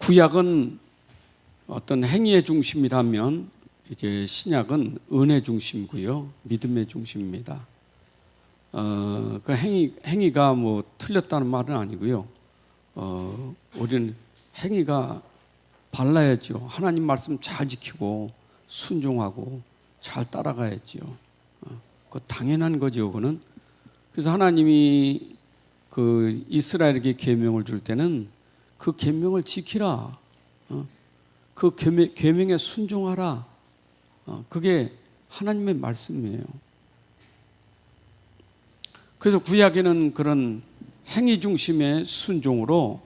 구약은 어떤 행위의 중심이라면 이제 신약은 은혜 중심이고요, 믿음의 중심입니다. 그 행위가 뭐 틀렸다는 말은 아니고요. 우리는 행위가 발라야죠. 하나님 말씀 잘 지키고 순종하고 잘 따라가야죠. 그 당연한 거죠, 그거는. 그래서 하나님이 그 이스라엘에게 계명을 줄 때는 그 계명을 지키라. 그 계명에 순종하라. 그게 하나님의 말씀이에요. 그래서 구약에는 그런 행위 중심의 순종으로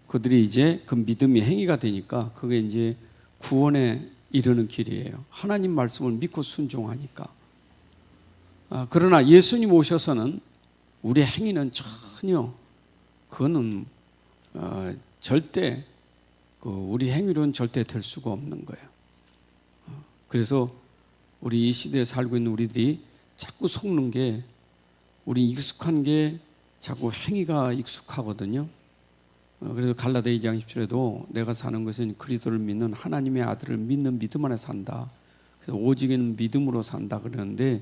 그들이 이제 그 믿음이 행위가 되니까 그게 이제 구원에 이르는 길이에요. 하나님 말씀을 믿고 순종하니까. 그러나 예수님 오셔서는 우리의 행위는 전혀 그거는 절대 우리 행위로는 절대 될 수가 없는 거예요. 그래서 우리 이 시대에 살고 있는 우리들이 자꾸 속는 게, 우리 익숙한 게 자꾸 행위가 익숙하거든요. 그래서 갈라디아 2장 10절에도 내가 사는 것은 그리스도를 믿는 하나님의 아들을 믿는 믿음 안에 산다. 그래서 오직은 믿음으로 산다 그러는데,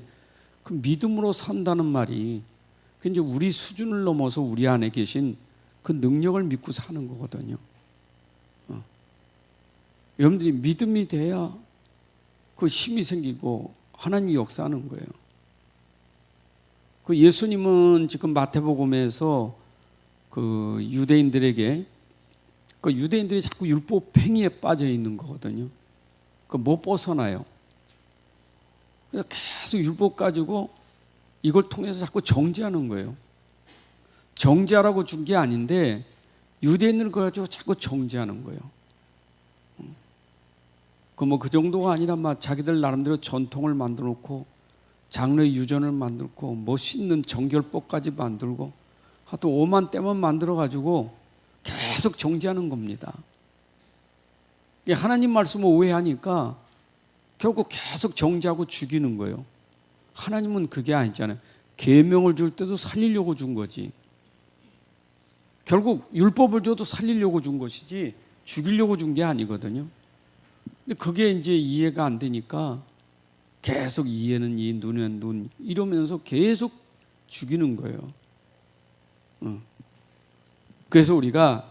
그 믿음으로 산다는 말이 그 이제 우리 수준을 넘어서 우리 안에 계신 그 능력을 믿고 사는 거거든요. 여러분들이 믿음이 돼야 그 힘이 생기고 하나님이 역사하는 거예요. 그 예수님은 지금 마태복음에서 그 유대인들에게, 그 유대인들이 자꾸 율법 행위에 빠져 있는 거거든요. 그 못 벗어나요. 그래서 계속 율법 가지고 이걸 통해서 자꾸 정죄하는 거예요. 정죄하라고 준 게 아닌데 유대인을 가지고 자꾸 정죄하는 거예요. 그 정도가 아니라 막 자기들 나름대로 전통을 만들어 놓고 장로의 유전을 만들고 뭐 씻는 정결법까지 만들고 하여튼 오만 때만 만들어 가지고 계속 정죄하는 겁니다. 하나님 말씀을 오해하니까 결국 계속 정죄하고 죽이는 거예요. 하나님은 그게 아니잖아요. 계명을 줄 때도 살리려고 준 거지. 결국 율법을 줘도 살리려고 준 것이지 죽이려고 준 게 아니거든요. 근데 그게 이제 이해가 안 되니까 계속 이에는 이, 눈에는 눈 이러면서 계속 죽이는 거예요. 그래서 우리가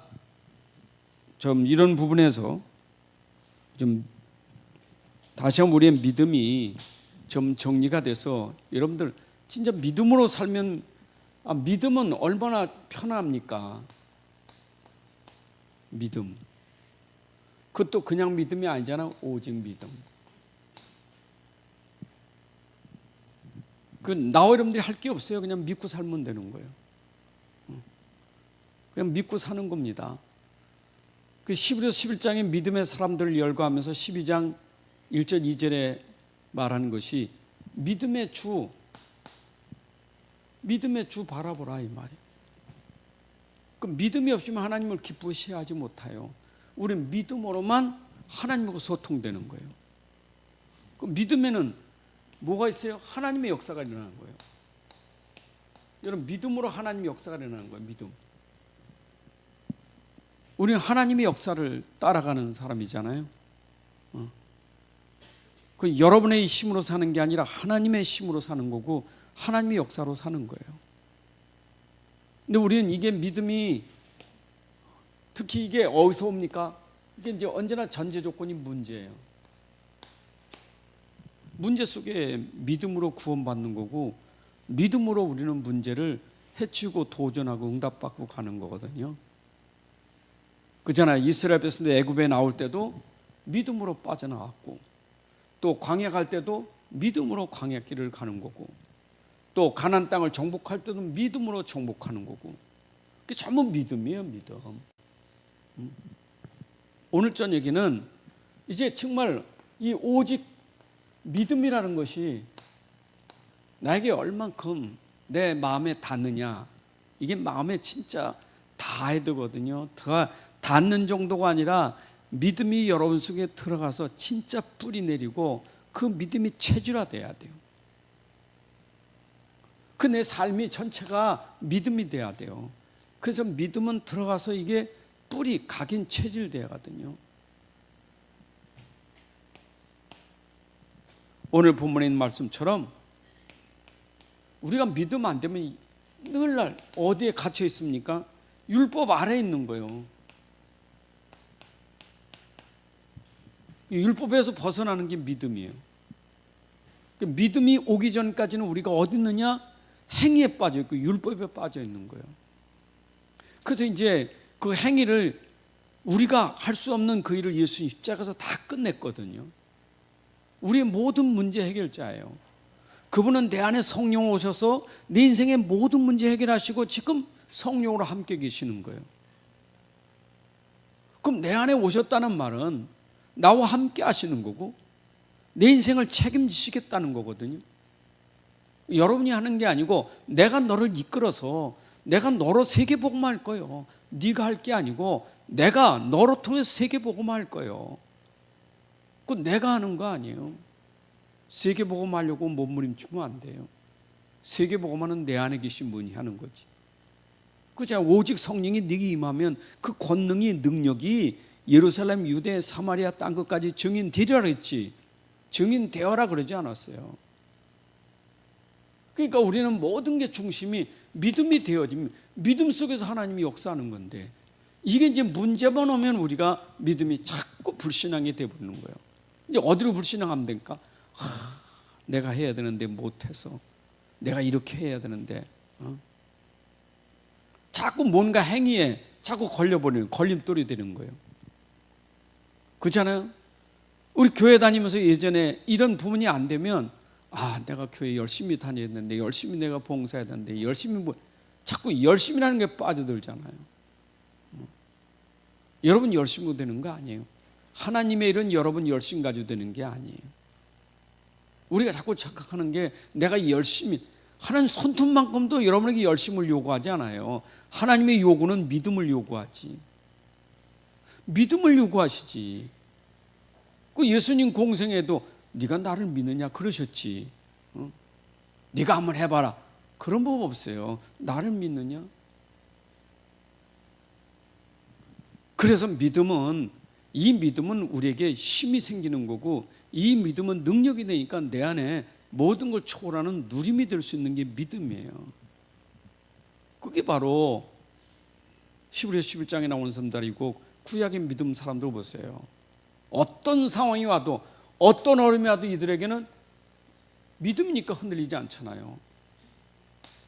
좀 이런 부분에서 좀 다시 한번 우리의 믿음이 좀 정리가 돼서, 여러분들 진짜 믿음으로 살면, 믿음은 얼마나 편합니까? 믿음. 그것도 그냥 믿음이 아니잖아. 오직 믿음. 나와 여러분들이 할 게 없어요. 그냥 믿고 살면 되는 거예요. 그냥 믿고 사는 겁니다. 그 히브리서 11장에 믿음의 사람들을 열거하면서 12장 1절 2절에 말하는 것이 믿음의 주 바라보라 이 말이에요. 그 믿음이 없으면 하나님을 기쁘시게 하지 못해요. 우리는 믿음으로만 하나님하고 소통되는 거예요. 그 믿음에는 뭐가 있어요? 하나님의 역사가 일어나는 거예요. 여러분, 믿음으로 하나님의 역사가 일어나는 거예요. 믿음. 우리는 하나님의 역사를 따라가는 사람이잖아요. 그 여러분의 힘으로 사는 게 아니라 하나님의 힘으로 사는 거고 하나님의 역사로 사는 거예요. 근데 우리는 이게 믿음이, 특히 이게 어디서 옵니까? 이게 이제 언제나 전제 조건이 문제예요. 문제 속에 믿음으로 구원받는 거고, 믿음으로 우리는 문제를 해치우고 도전하고 응답받고 가는 거거든요. 그잖아요. 이스라엘 백성들 애굽에 나올 때도 믿음으로 빠져나왔고, 또 광야 갈 때도 믿음으로 광야 길을 가는 거고, 또 가나안 땅을 정복할 때도 믿음으로 정복하는 거고, 그게 전부 믿음이에요. 믿음. 오늘 저녁에는 이제 정말 이 오직 믿음이라는 것이 나에게 얼만큼 내 마음에 닿느냐, 이게 마음에 진짜 닿아야 되거든요. 닿는 정도가 아니라 믿음이 여러분 속에 들어가서 진짜 뿌리 내리고 그 믿음이 체질화돼야 돼요. 그 내 삶이 전체가 믿음이 돼야 돼요. 그래서 믿음은 들어가서 이게 뿌리 각인 체질되거든요. 오늘 본문에 있는 말씀처럼 우리가 믿으면 안 되면 늘날 어디에 갇혀 있습니까? 율법 아래에 있는 거예요. 율법에서 벗어나는 게 믿음이에요. 믿음이 오기 전까지는 우리가 어디 있느냐? 행위에 빠져 있고 율법에 빠져 있는 거예요. 그래서 이제 그 행위를 우리가 할 수 없는 그 일을 예수님 십자가에서 다 끝냈거든요. 우리의 모든 문제 해결자예요. 그분은 내 안에 성령 오셔서 내 인생의 모든 문제 해결하시고 지금 성령으로 함께 계시는 거예요. 그럼 내 안에 오셨다는 말은 나와 함께 하시는 거고 내 인생을 책임지시겠다는 거거든요. 여러분이 하는 게 아니고 내가 너를 이끌어서 내가 너로 세계복음할 거예요. 네가 할 게 아니고 내가 너로 통해서 세계복음할 거예요. 그건 내가 하는 거 아니에요. 세계복음하려고 몸부림치면 안 돼요. 세계복음하는 내 안에 계신 분이 하는 거지. 그죠? 오직 성령이 네게 임하면 그 권능이 능력이 예루살렘, 유대, 사마리아 땅 끝까지 증인되리라 했지. 증인되어라 그러지 않았어요. 그러니까 우리는 모든 게 중심이 믿음이 되어지면 믿음 속에서 하나님이 역사하는 건데 이게 이제 문제만 오면 우리가 믿음이 자꾸 불신앙이 되어버리는 거예요. 이제 어디로 불신앙하면 됩니까? 내가 해야 되는데 못해서 내가 이렇게 해야 되는데 자꾸 뭔가 행위에 자꾸 걸려버리는 걸림돌이 되는 거예요. 그렇잖아요? 우리 교회 다니면서 예전에 이런 부분이 안 되면 내가 교회 열심히 다녀야 되는데 열심히 내가 봉사해야 되는데 열심히 자꾸 열심히라는 게 빠져들잖아요. 여러분 열심히 되는 거 아니에요. 하나님의 일은 여러분 열심 가지고 되는 게 아니에요. 우리가 자꾸 착각하는 게 내가 열심히 하나님 손톱만큼도 여러분에게 열심을 요구하지 않아요. 하나님의 요구는 믿음을 요구하지. 믿음을 요구하시지. 그 예수님 공생에도 네가 나를 믿느냐 그러셨지. 네가 한번 해봐라. 그런 법 없어요. 나를 믿느냐? 그래서 이 믿음은 우리에게 힘이 생기는 거고 이 믿음은 능력이 되니까 내 안에 모든 걸 초월하는 누림이 될 수 있는 게 믿음이에요. 그게 바로 히브리서 11장에 나오는 사람들이고 구약의 믿음 사람들 보세요. 어떤 상황이 와도 어떤 어려움이 와도 이들에게는 믿음이니까 흔들리지 않잖아요.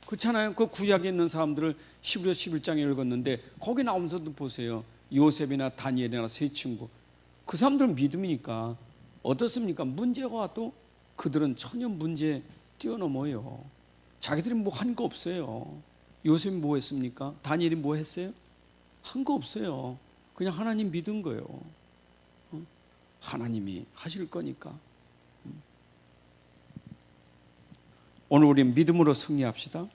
그렇잖아요. 그 구약에 있는 사람들을 히브리서 11장에 읽었는데 거기 나오면서도 보세요. 요셉이나 다니엘이나 세 친구 그 사람들은 믿음이니까 어떻습니까? 문제가 와도 그들은 전혀 문제 뛰어넘어요. 자기들이 뭐 한 거 없어요. 요셉이 뭐 했습니까? 다니엘이 뭐 했어요? 한 거 없어요. 그냥 하나님 믿은 거예요. 하나님이 하실 거니까. 오늘 우리 믿음으로 승리합시다.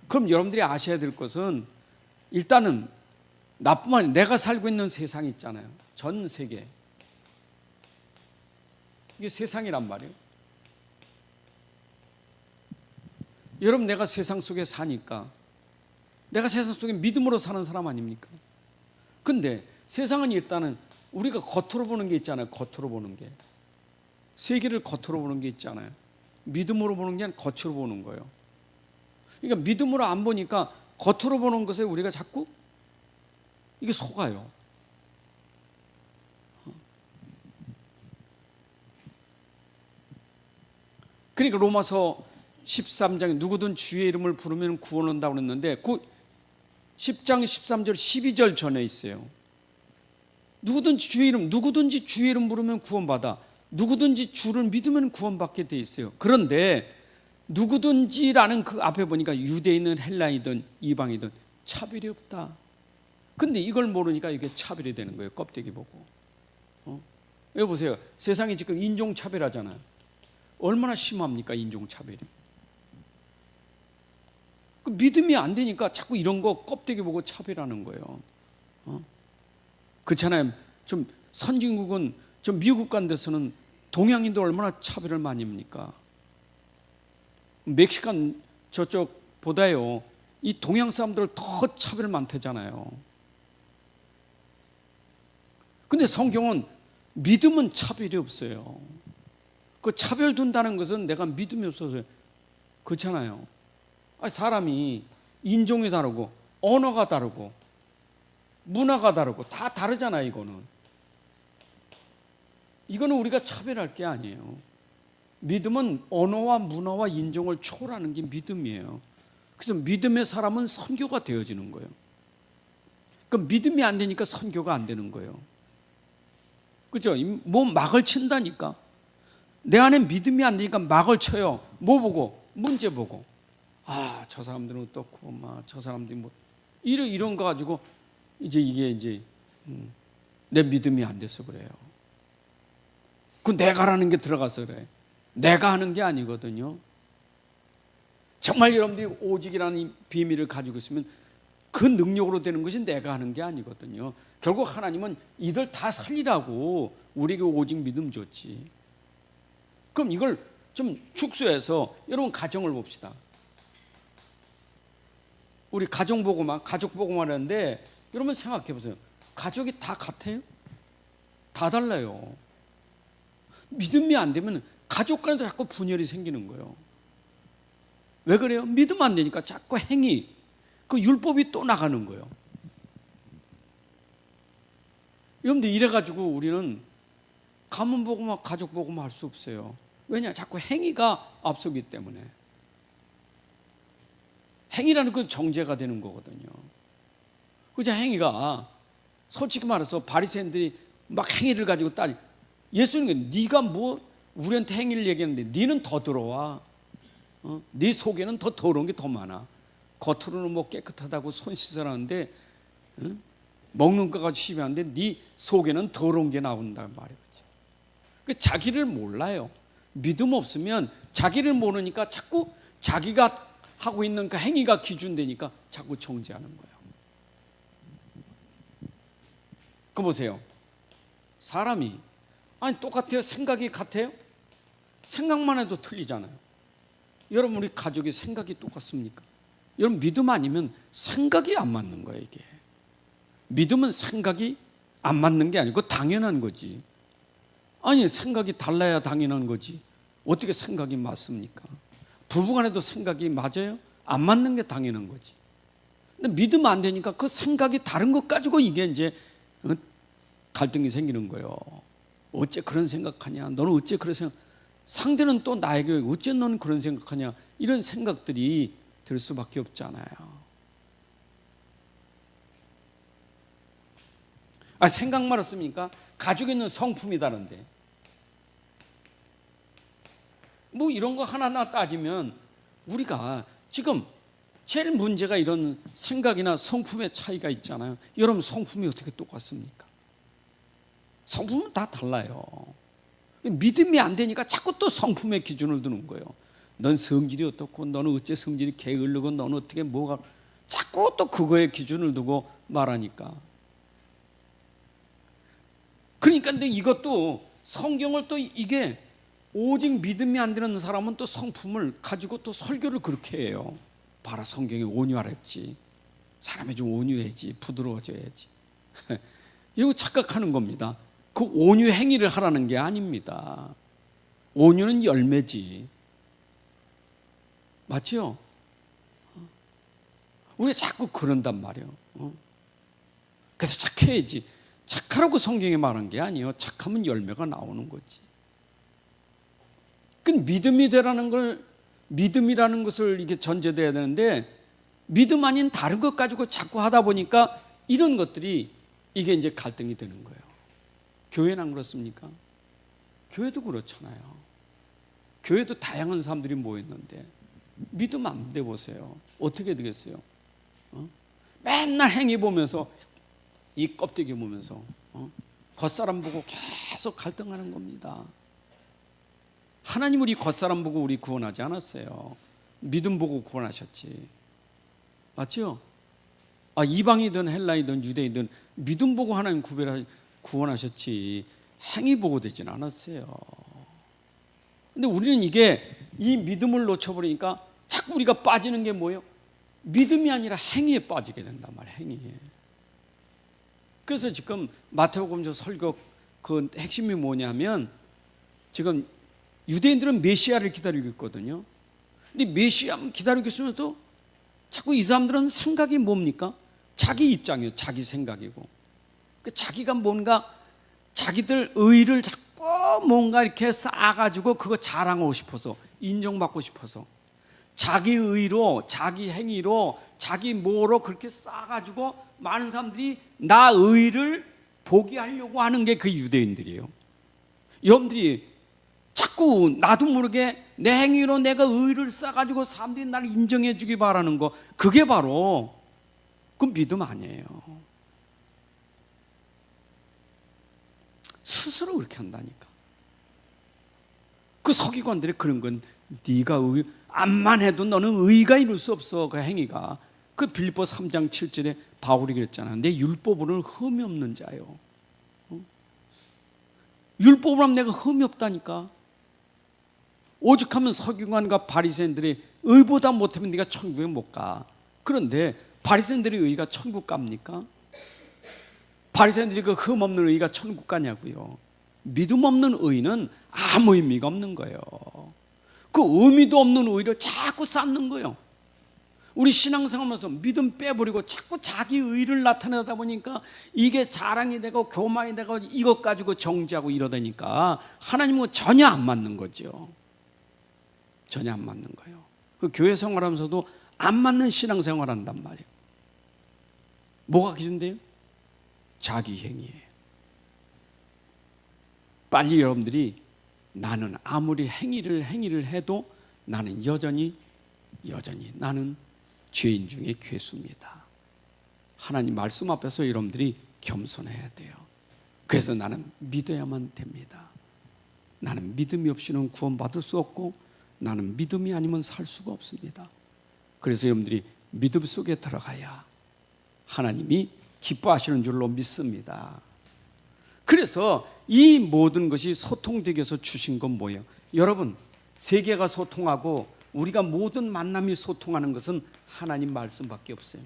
그럼 여러분들이 아셔야 될 것은 일단은 나뿐만 아니라 내가 살고 있는 세상 있잖아요. 전 세계. 이게 세상이란 말이에요. 여러분 내가 세상 속에 사니까 내가 세상 속에 믿음으로 사는 사람 아닙니까? 근데 세상은 일단은 우리가 겉으로 보는 게 있잖아요. 겉으로 보는 게. 세계를 겉으로 보는 게 있잖아요. 믿음으로 보는 게 아니라 겉으로 보는 거예요. 그러니까 믿음으로 안 보니까 겉으로 보는 것에 우리가 자꾸 이게 속아요. 그러니까 로마서 13장에 누구든 주의 이름을 부르면 구원 온다고 그랬는데 그 10장 13절 12절 전에 있어요. 누구든지 주의 이름 부르면 구원받아. 누구든지 주를 믿으면 구원받게 돼 있어요. 그런데 누구든지라는 그 앞에 보니까 유대인은 헬라이든 이방이든 차별이 없다. 근데 이걸 모르니까 이게 차별이 되는 거예요. 껍데기 보고. 여기 보세요. 세상이 지금 인종차별하잖아요. 얼마나 심합니까? 인종차별이. 그 믿음이 안 되니까 자꾸 이런 거 껍데기 보고 차별하는 거예요. 그렇잖아요. 좀 선진국은 좀 미국 같은 데서는 동양인도 얼마나 차별을 많이 합니까? 멕시칸 저쪽보다요 이 동양 사람들 더 차별 많대잖아요. 근데 성경은 믿음은 차별이 없어요. 그 차별 둔다는 것은 내가 믿음이 없어서 그렇잖아요. 사람이 인종이 다르고 언어가 다르고 문화가 다르고 다 다르잖아요. 이거는 우리가 차별할 게 아니에요. 믿음은 언어와 문화와 인종을 초월하는 게 믿음이에요. 그래서 믿음의 사람은 선교가 되어지는 거예요. 그럼 믿음이 안 되니까 선교가 안 되는 거예요. 그죠? 뭐 막을 친다니까. 내 안에 믿음이 안 되니까 막을 쳐요. 뭐 보고? 문제 보고. 저 사람들은 어떻고, 저 사람들이 뭐 이런 거 가지고 이게 내 믿음이 안 돼서 그래요. 그 내가라는 게 들어가서 그래. 내가 하는 게 아니거든요. 정말 여러분들이 오직이라는 비밀을 가지고 있으면 그 능력으로 되는 것이 내가 하는 게 아니거든요. 결국 하나님은 이들 다 살리라고 우리에게 오직 믿음 줬지. 그럼 이걸 좀 축소해서 여러분 가정을 봅시다. 우리 가정 보고만 하는데 여러분 생각해 보세요. 가족이 다 같아요? 다 달라요. 믿음이 안 되면 가족 간에도 자꾸 분열이 생기는 거예요. 왜 그래요? 믿음 안 되니까 자꾸 행위, 그 율법이 또 나가는 거예요. 여러분들 이래가지고 우리는 가문 보고만 가족 보고만 할 수 없어요. 왜냐? 자꾸 행위가 앞서기 때문에. 행위라는 건 정죄가 되는 거거든요. 그죠? 행위가 솔직히 말해서 바리새인들이 막 행위를 가지고 예수님은 네가 뭐 우리한테 행위를 얘기하는데 네는 더 들어와. 네 속에는 더 더러운 게 더 많아. 겉으로는 뭐 깨끗하다고 손 씻으라는데 먹는 거 가지고 시비하는데 네 속에는 더러운 게 나온단 말이죠. 자기를 몰라요. 믿음 없으면 자기를 모르니까 자꾸 자기가 하고 있는 그 행위가 기준되니까 자꾸 정죄하는 거예요. 그 보세요. 사람이 똑같아요? 생각이 같아요? 생각만 해도 틀리잖아요. 여러분 우리 가족이 생각이 똑같습니까? 여러분 믿음 아니면 생각이 안 맞는 거예요. 이게 믿음은 생각이 안 맞는 게 아니고 당연한 거지. 생각이 달라야 당연한 거지. 어떻게 생각이 맞습니까? 부부간에도 생각이 맞아요? 안 맞는 게 당연한 거지. 근데 믿음 안 되니까 그 생각이 다른 것 가지고 이게 이제 갈등이 생기는 거예요. 어째 그런 생각하냐? 너는 어째 그런 생각? 상대는 또 나에게 어째 너는 그런 생각하냐? 이런 생각들이 들 수밖에 없잖아요. 생각만 없습니까? 가지고 있는 성품이 다른데. 뭐 이런 거 하나하나 따지면 우리가 지금 제일 문제가 이런 생각이나 성품의 차이가 있잖아요. 여러분 성품이 어떻게 똑같습니까? 성품은 다 달라요. 믿음이 안 되니까 자꾸 또 성품의 기준을 두는 거예요. 넌 성질이 어떻고 너는 어째 성질이 게으르고 너는 어떻게 뭐가 자꾸 또 그거에 기준을 두고 말하니까. 그러니까 근데 이것도 성경을 또 이게 오직 믿음이 안 되는 사람은 또 성품을 가지고 또 설교를 그렇게 해요. 봐라 성경에 온유하랬지. 사람이 좀 온유해야지. 부드러워져야지. 이거 착각하는 겁니다. 그 온유 행위를 하라는 게 아닙니다. 온유는 열매지. 맞죠? 우리가 자꾸 그런단 말이에요. 그래서 착해야지. 착하라고 성경에 말한 게 아니에요. 착하면 열매가 나오는 거지. 그 믿음이라는 것을 이게 전제돼야 되는데 믿음 아닌 다른 것 가지고 자꾸 하다 보니까 이런 것들이 이게 이제 갈등이 되는 거예요. 교회는 안 그렇습니까? 교회도 그렇잖아요. 교회도 다양한 사람들이 모였는데 믿음 안 돼 보세요. 어떻게 되겠어요? 맨날 행위 보면서 이 껍데기 보면서 겉사람 보고 계속 갈등하는 겁니다. 하나님 우리 겉사람 보고 우리 구원하지 않았어요. 믿음 보고 구원하셨지. 맞죠? 이방이든 헬라이든 유대이든 믿음 보고 하나님 구원하셨지 행위 보고 되진 않았어요. 근데 우리는 이 믿음을 놓쳐버리니까 자꾸 우리가 빠지는 게 뭐예요? 믿음이 아니라 행위에 빠지게 된단 말이에요. 행위에. 그래서 지금 마태복음 설교 그 핵심이 뭐냐면 지금 유대인들은 메시아를 기다리고 있거든요. 근데 메시아 기다리고 있으면서도 자꾸 이 사람들은 생각이 뭡니까? 자기 입장이에요. 자기 생각이고. 자기가 뭔가 자기들 의를 자꾸 뭔가 이렇게 쌓아가지고 그거 자랑하고 싶어서, 인정받고 싶어서, 자기 의로, 자기 행위로, 자기 뭐로 그렇게 쌓아가지고 많은 사람들이 나 의를 보게 하려고 하는 게 그 유대인들이에요. 여러분들이 자꾸 나도 모르게 내 행위로 내가 의를 쌓아가지고 사람들이 나를 인정해 주기 바라는 거, 그게 바로 그 믿음 아니에요. 스스로 그렇게 한다니까. 그 서기관들이 그런 건 네가 암만 해도 너는 의가 이룰 수 없어. 그 행위가. 그 빌립보 3장 7절에 바울이 그랬잖아. 내 율법으로는 흠이 없는 자요. 율법으로 하면 내가 흠이 없다니까. 오죽하면 서기관과 바리새인들이 의보다 못하면 네가 천국에 못 가. 그런데 바리새인들의 의가 천국 갑니까? 바리새인들이 그 흠 없는 의가 천국 가냐고요. 믿음 없는 의는 아무 의미가 없는 거예요. 그 의미도 없는 의를 자꾸 쌓는 거예요. 우리 신앙생활하면서 믿음 빼버리고 자꾸 자기 의를 나타내다 보니까 이게 자랑이 되고 교만이 되고 이것 가지고 정지하고 이러다니까 하나님은 전혀 안 맞는 거죠. 전혀 안 맞는 거예요. 그 교회 생활하면서도 안 맞는 신앙생활 한단 말이에요. 뭐가 기준돼요? 자기 행위예요. 빨리 여러분들이 나는 아무리 행위를 해도 나는 여전히 나는 죄인 중에 괴수입니다. 하나님 말씀 앞에서 여러분들이 겸손해야 돼요. 그래서 나는 믿어야만 됩니다. 나는 믿음이 없이는 구원받을 수 없고 나는 믿음이 아니면 살 수가 없습니다. 그래서 여러분들이 믿음 속에 들어가야 하나님이 기뻐하시는 줄로 믿습니다. 그래서 이 모든 것이 소통되기 위해서 주신 건 뭐예요? 여러분, 세계가 소통하고 우리가 모든 만남이 소통하는 것은 하나님 말씀밖에 없어요.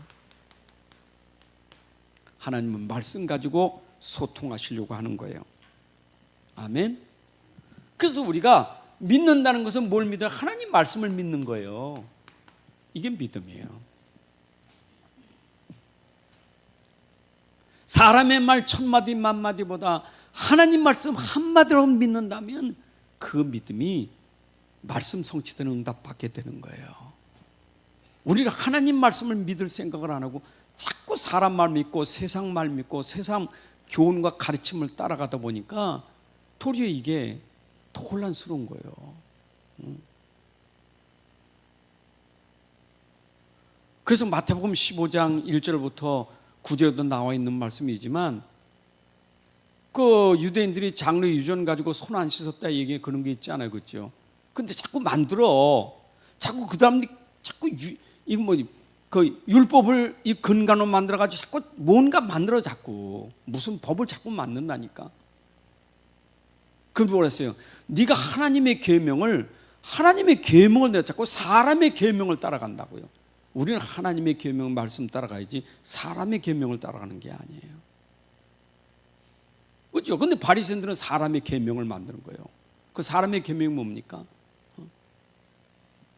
하나님은 말씀 가지고 소통하시려고 하는 거예요. 아멘. 그래서 우리가 믿는다는 것은 뭘 믿어요? 하나님 말씀을 믿는 거예요. 이게 믿음이에요. 사람의 말 천마디 만마디보다 하나님 말씀 한마디로 믿는다면 그 믿음이 말씀 성취되는 응답 받게 되는 거예요. 우리는 하나님 말씀을 믿을 생각을 안 하고 자꾸 사람 말 믿고 세상 말 믿고 세상 교훈과 가르침을 따라가다 보니까 도리어 이게 더 혼란스러운 거예요. 그래서 마태복음 15장 1절부터 9절에도 나와 있는 말씀이지만 그 유대인들이 장로 유전 가지고 손 안 씻었다 얘기 그런 게 있지 않아요, 그렇죠? 근데 자꾸 만들어, 자꾸 그 다음에 자꾸 이거 뭐 그 율법을 이 근간으로 만들어 가지고 자꾸 뭔가 만들어 자꾸 무슨 법을 자꾸 만든다니까. 그럼 뭐랬어요? 네가 하나님의 계명을 내가 자꾸 사람의 계명을 따라간다고요. 우리는 하나님의 계명 말씀 따라가야지 사람의 계명을 따라가는 게 아니에요. 그렇죠? 근데 바리새인들은 사람의 계명을 만드는 거예요. 그 사람의 계명이 뭡니까?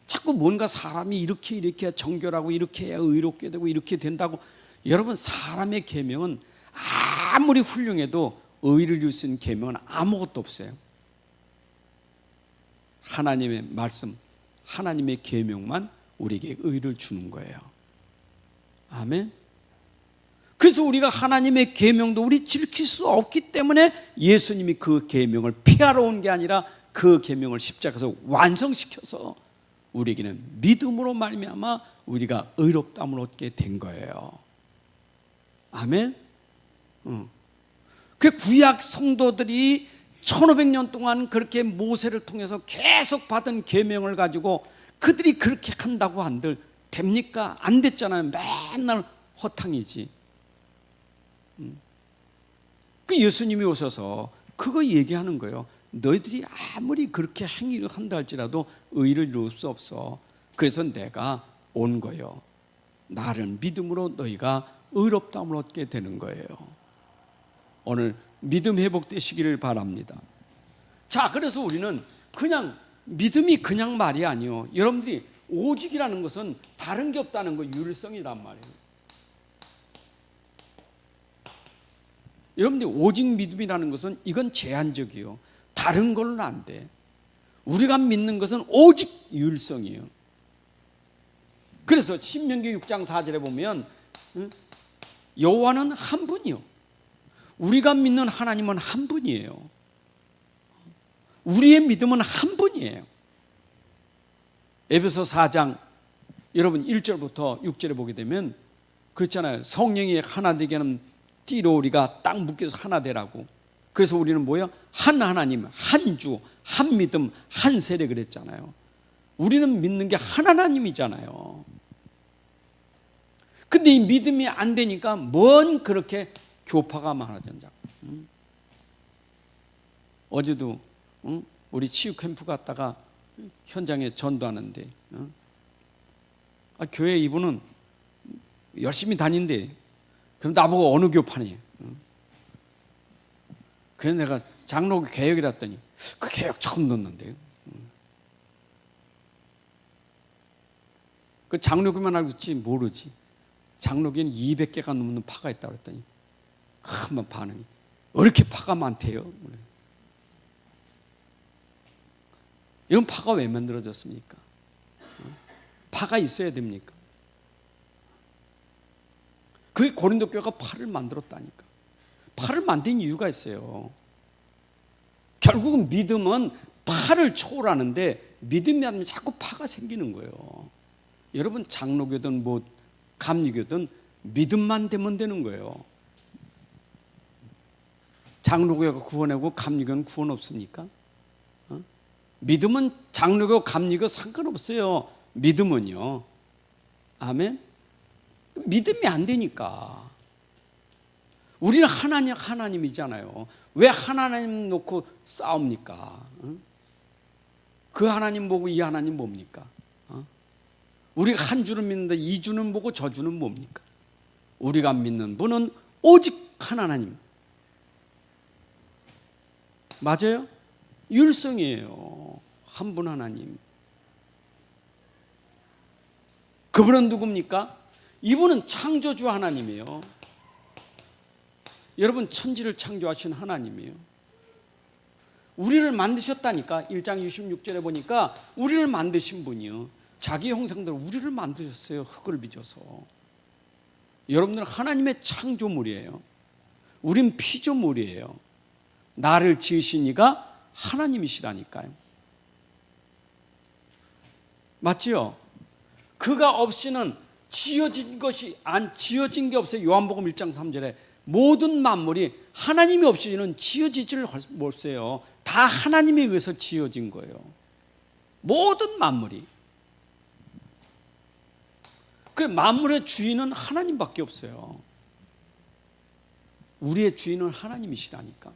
자꾸 뭔가 사람이 이렇게 정결하고 이렇게 해야 의롭게 되고 이렇게 된다고. 여러분, 사람의 계명은 아무리 훌륭해도 의를 이룰 수 있는 계명은 아무것도 없어요. 하나님의 말씀, 하나님의 계명만 우리에게 의를 주는 거예요. 아멘. 그래서 우리가 하나님의 계명도 우리 지킬 수 없기 때문에 예수님이 그 계명을 피하러 온 게 아니라 그 계명을 십자가에서 완성시켜서 우리에게는 믿음으로 말미암아 우리가 의롭다함을 얻게 된 거예요. 아멘. 그 구약 성도들이 1500년 동안 그렇게 모세를 통해서 계속 받은 계명을 가지고 그들이 그렇게 한다고 한들 됩니까? 안 됐잖아요. 맨날 허탕이지. 그 예수님이 오셔서 그거 얘기하는 거예요. 너희들이 아무리 그렇게 행위를 한다 할지라도 의를 이룰 수 없어. 그래서 내가 온 거예요. 나를 믿음으로 너희가 의롭다함을 얻게 되는 거예요. 오늘 믿음 회복되시기를 바랍니다. 자, 그래서 우리는 그냥 믿음이 그냥 말이 아니요. 여러분들이 오직이라는 것은 다른 게 없다는 거, 유일성이란 말이에요. 여러분들이 오직 믿음이라는 것은 이건 제한적이요. 다른 걸로는 안 돼. 우리가 믿는 것은 오직 유일성이에요. 그래서 신명기 6장 4절에 보면 여호와는 한 분이요. 우리가 믿는 하나님은 한 분이에요. 우리의 믿음은 한 분이에요. 에베소 4장 여러분 1절부터 6절에 보게 되면 그렇잖아요. 성령이 하나 되게 하는 띠로 우리가 딱 묶여서 하나 되라고. 그래서 우리는 뭐예요? 한 하나님, 한 주, 한 믿음, 한 세례 그랬잖아요. 우리는 믿는 게 한 하나님이잖아요. 근데 이 믿음이 안 되니까 뭔 그렇게 교파가 많아졌냐. 어제도 우리 치유 캠프 갔다가 현장에 전도하는데 교회 이분은 열심히 다닌대. 그럼 나보고 어느 교파니? 그래서 내가 장로 개혁이라 했더니 그 개혁 처음 듣는데요. 그 장로교만 알고 있지 모르지. 장로교는 200개가 넘는 파가 있다고 했더니 한번 반응이 왜 이렇게 파가 많대요? 이런 파가 왜 만들어졌습니까? 파가 있어야 됩니까? 그게 고린도 교회가 파를 만들었다니까. 파를 만든 이유가 있어요. 결국은 믿음은 파를 초월하는데 믿음이 아니면 자꾸 파가 생기는 거예요. 여러분 장로교든 뭐 감리교든 믿음만 되면 되는 거예요. 장로교가 구원하고 감리교는 구원 없습니까? 믿음은 장로교 감리교 상관없어요. 믿음은요. 아멘. 믿음이 안 되니까. 우리는 하나님이잖아요. 왜 하나님 놓고 싸웁니까? 그 하나님 보고 이 하나님 뭡니까? 우리가 한 주를 믿는데 이 주는 보고 저 주는 뭡니까? 우리가 믿는 분은 오직 한 하나님. 맞아요? 율성이에요. 한 분 하나님. 그분은 누굽니까? 이분은 창조주 하나님이에요. 여러분 천지를 창조하신 하나님이에요. 우리를 만드셨다니까. 1장 26절에 보니까 우리를 만드신 분이요. 자기 형상대로 우리를 만드셨어요. 흙을 빚어서. 여러분들은 하나님의 창조물이에요. 우린 피조물이에요. 나를 지으신 이가 하나님이시라니까요. 맞지요? 그가 없이는 지어진 게 없어요. 요한복음 1장 3절에 모든 만물이 하나님이 없이는 지어지지를 못해요. 다 하나님에 의해서 지어진 거예요. 모든 만물이. 그 만물의 주인은 하나님밖에 없어요. 우리의 주인은 하나님이시라니까.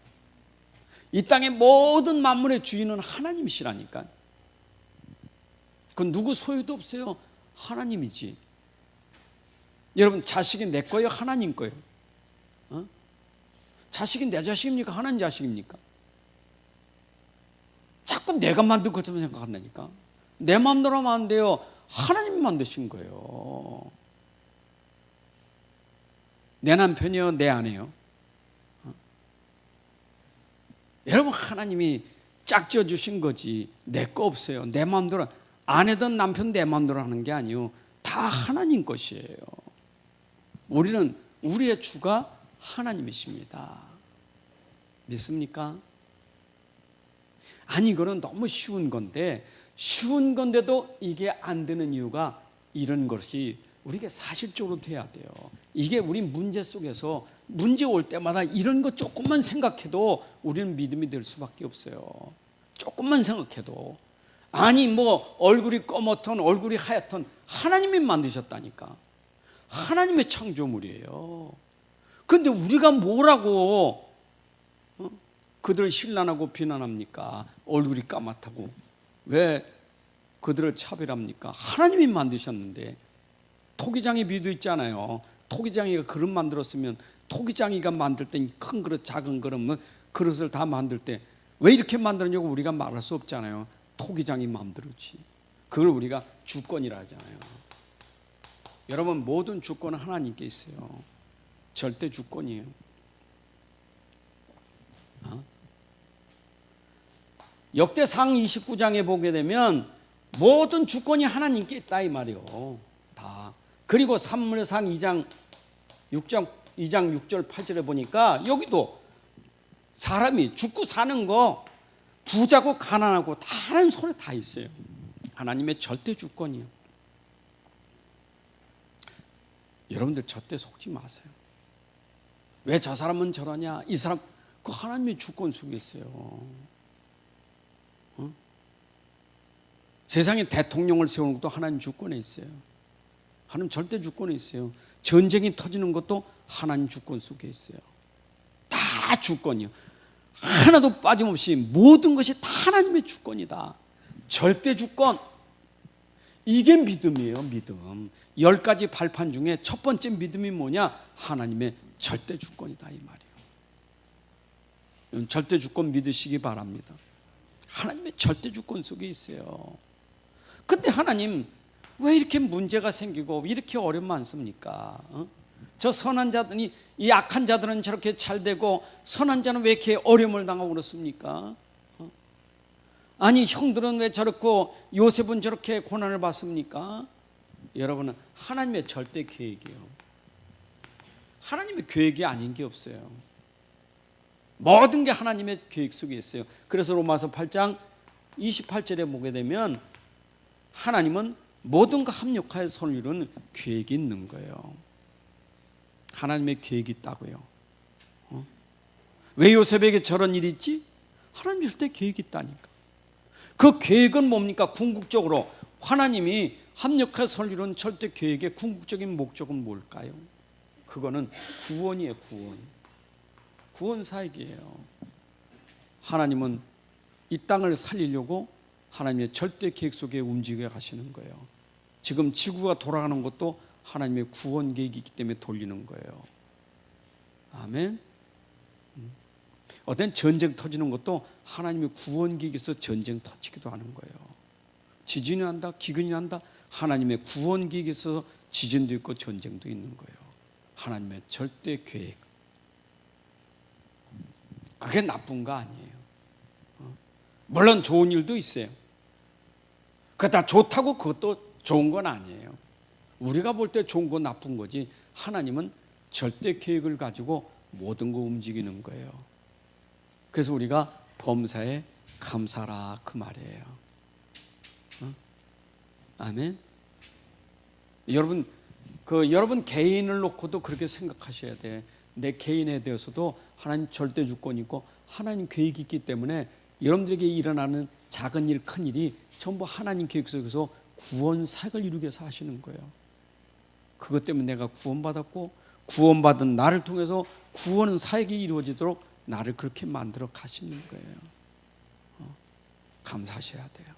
이 땅의 모든 만물의 주인은 하나님이시라니까. 그건 누구 소유도 없어요. 하나님이지. 여러분 자식이 내 거예요? 하나님 거예요? 자식이 내 자식입니까? 하나님 자식입니까? 자꾸 내가 만든 것처럼 생각한다니까. 내 마음대로 하면 안 돼요. 하나님이 만드신 거예요. 내 남편이요? 내 아내요? 여러분 하나님이 짝지어 주신 거지 내 거 없어요. 내 마음대로 아내든 남편 내 마음대로 하는 게 아니요. 다 하나님 것이에요. 우리는 우리의 주가 하나님이십니다. 믿습니까? 아니 이거는 너무 쉬운 건데 쉬운 건데도 이게 안 되는 이유가 이런 것이 우리가 사실적으로 돼야 돼요. 이게 우리 문제 속에서 문제 올 때마다 이런 거 조금만 생각해도 우리는 믿음이 될 수밖에 없어요. 조금만 생각해도. 아니 뭐 얼굴이 검었던 얼굴이 하얗던 하나님이 만드셨다니까. 하나님의 창조물이에요. 그런데 우리가 뭐라고 그들을 신란하고 비난합니까? 얼굴이 까맣다고. 왜 그들을 차별합니까? 하나님이 만드셨는데. 토기장의 비유도 있잖아요. 토기장이가 그릇 만들었으면 토기장이가 만들 때 큰 그릇 작은 그릇 그릇을 다 만들 때 왜 이렇게 만들었냐고 우리가 말할 수 없잖아요. 토기장이 만들었지. 그걸 우리가 주권이라 하잖아요. 여러분, 모든 주권은 하나님께 있어요. 절대 주권이에요. 역대상 29장에 보게 되면 모든 주권이 하나님께 있다 이 말이요. 다. 그리고 사무엘상 2장 6절 8절에 보니까 여기도 사람이 죽고 사는 거 부자고 가난하고 다른 손에 다 있어요. 하나님의 절대 주권이요. 여러분들 절대 속지 마세요. 왜 저 사람은 저러냐, 이 사람, 그 하나님의 주권 속에 있어요. 세상에 대통령을 세우는 것도 하나님 주권에 있어요. 하나님 절대 주권에 있어요. 전쟁이 터지는 것도 하나님 주권 속에 있어요. 다 주권이요. 하나도 빠짐없이 모든 것이 다 하나님의 주권이다. 절대 주권. 이게 믿음이에요. 믿음. 10가지 발판 중에 첫 번째 믿음이 뭐냐? 하나님의 절대 주권이다 이 말이에요. 절대 주권 믿으시기 바랍니다. 하나님의 절대 주권 속에 있어요. 근데 하나님 왜 이렇게 문제가 생기고 이렇게 어려움 많습니까? 저 선한 자들이, 이 악한 자들은 저렇게 잘 되고 선한 자는 왜 이렇게 어려움을 당하고 그렇습니까? 아니 형들은 왜 저렇고 요셉은 저렇게 고난을 받습니까? 여러분은 하나님의 절대 계획이에요. 하나님의 계획이 아닌 게 없어요. 모든 게 하나님의 계획 속에 있어요. 그래서 로마서 8장 28절에 보게 되면 하나님은 모든 거 합력하여 선을 이루는 계획이 있는 거예요. 하나님의 계획이 있다고요. 왜 요셉에게 저런 일이 있지? 하나님 절대 계획이 있다니까. 그 계획은 뭡니까? 궁극적으로 하나님이 합력하여 선을 이루는 절대 계획의 궁극적인 목적은 뭘까요? 그거는 구원이에요. 구원 사역이에요. 하나님은 이 땅을 살리려고 하나님의 절대 계획 속에 움직여 가시는 거예요. 지금 지구가 돌아가는 것도 하나님의 구원 계획이 있기 때문에 돌리는 거예요. 아멘. 어떤 전쟁 터지는 것도 하나님의 구원 계획에서 전쟁 터지기도 하는 거예요. 지진이 난다, 기근이 난다, 하나님의 구원 계획에서 지진도 있고 전쟁도 있는 거예요. 하나님의 절대 계획. 그게 나쁜 거 아니에요. 물론 좋은 일도 있어요. 그게 다 좋다고 그것도 좋은 건 아니에요. 우리가 볼 때 좋은 건 나쁜 거지, 하나님은 절대 계획을 가지고 모든 거 움직이는 거예요. 그래서 우리가 범사에 감사라 그 말이에요. 아멘. 여러분 개인을 놓고도 그렇게 생각하셔야 돼. 내 개인에 대해서도 하나님 절대 주권이 있고 하나님 계획이 있기 때문에 여러분들에게 일어나는 작은 일, 큰 일이 전부 하나님 계획 속에서 구원 사역을 이루기 위해서 하시는 거예요. 그것 때문에 내가 구원받았고 구원받은 나를 통해서 구원 사역이 이루어지도록 나를 그렇게 만들어 가시는 거예요. 감사하셔야 돼요.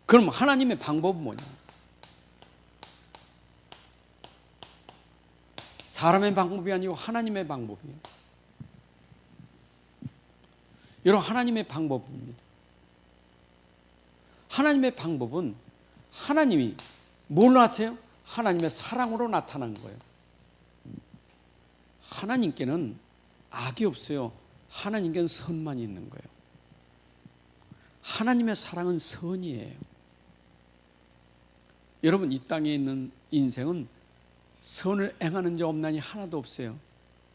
그럼 하나님의 방법은 뭐냐? 사람의 방법이 아니고 하나님의 방법이에요. 여러분, 하나님의 방법입니다. 하나님의 방법은 하나님이 뭘로 나타나요? 하나님의 사랑으로 나타난 거예요. 하나님께는 악이 없어요. 하나님께는 선만 있는 거예요. 하나님의 사랑은 선이에요. 여러분, 이 땅에 있는 인생은 선을 행하는 자 없나니 하나도 없어요.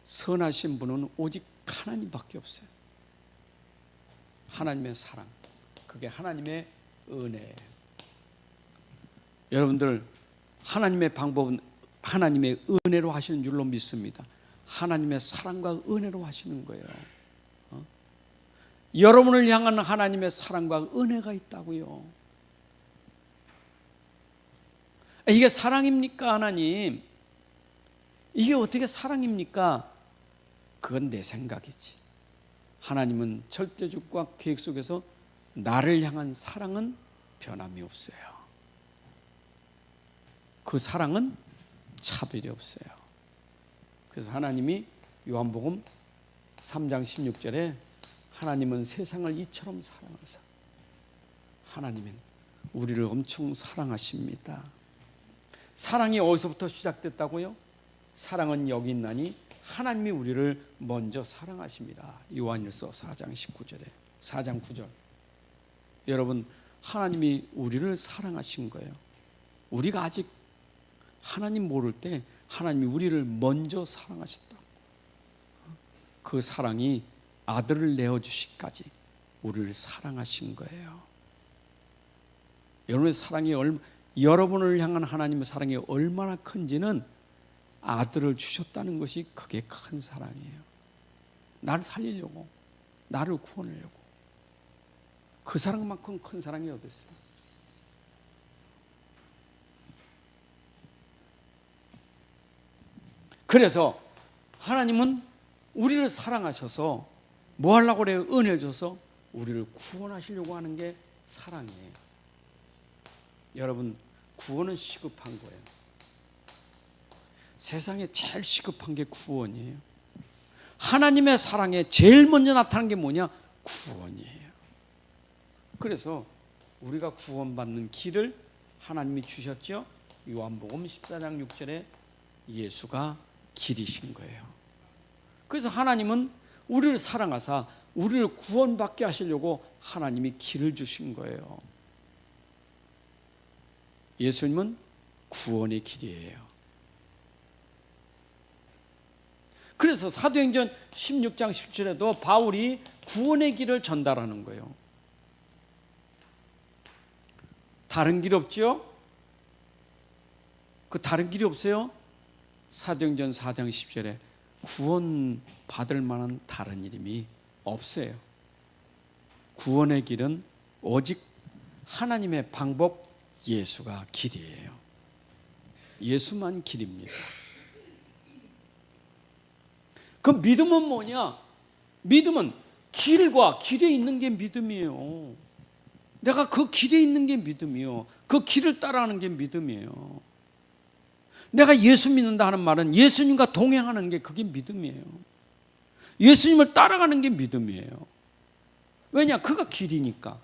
선하신 분은 오직 하나님밖에 없어요. 하나님의 사랑, 그게 하나님의 은혜예요. 여러분들, 하나님의 방법은 하나님의 은혜로 하시는 줄로 믿습니다. 하나님의 사랑과 은혜로 하시는 거예요. 여러분을 향한 하나님의 사랑과 은혜가 있다고요. 이게 사랑입니까, 하나님? 이게 어떻게 사랑입니까? 그건 내 생각이지. 하나님은 절대주권 계획 속에서 나를 향한 사랑은 변함이 없어요. 그 사랑은 차별이 없어요. 그래서 하나님이 요한복음 3장 16절에 하나님은 세상을 이처럼 사랑하사, 하나님은 우리를 엄청 사랑하십니다. 사랑이 어디서부터 시작됐다고요? 사랑은 여기 있나니 하나님이 우리를 먼저 사랑하십니다. 요한일서 4장 19절에 4장 9절. 여러분, 하나님이 우리를 사랑하신 거예요. 우리가 아직 하나님 모를 때 하나님이 우리를 먼저 사랑하셨다. 그 사랑이 아들을 내어주시기까지 우리를 사랑하신 거예요. 여러분의 사랑이 여러분을 향한 하나님의 사랑이 얼마나 큰지는 아들을 주셨다는 것이 그게 큰 사랑이에요. 나를 살리려고, 나를 구원하려고. 그 사랑만큼 큰 사랑이 어디 있어요? 그래서 하나님은 우리를 사랑하셔서 뭐 하려고 그래요? 은혜 줘서 우리를 구원하시려고 하는 게 사랑이에요. 여러분, 구원은 시급한 거예요. 세상에 제일 시급한 게 구원이에요. 하나님의 사랑에 제일 먼저 나타나는 게 뭐냐? 구원이에요. 그래서 우리가 구원받는 길을 하나님이 주셨죠. 요한복음 14장 6절에 예수가 길이신 거예요. 그래서 하나님은 우리를 사랑하사 우리를 구원받게 하시려고 하나님이 길을 주신 거예요. 예수님은 구원의 길이에요. 그래서 사도행전 16장 17절에도 바울이 구원의 길을 전달하는 거예요. 다른 길 없죠? 그 다른 길이 없어요? 사도행전 4장 10절에 구원 받을 만한 다른 이름이 없어요. 구원의 길은 오직 하나님의 방법 예수가 길이에요. 예수만 길입니다. 그 믿음은 뭐냐? 믿음은 길과 길에 있는 게 믿음이에요. 내가 그 길에 있는 게 믿음이요. 그 길을 따라가는 게 믿음이에요. 내가 예수 믿는다 하는 말은 예수님과 동행하는 게 그게 믿음이에요. 예수님을 따라가는 게 믿음이에요. 왜냐? 그가 길이니까.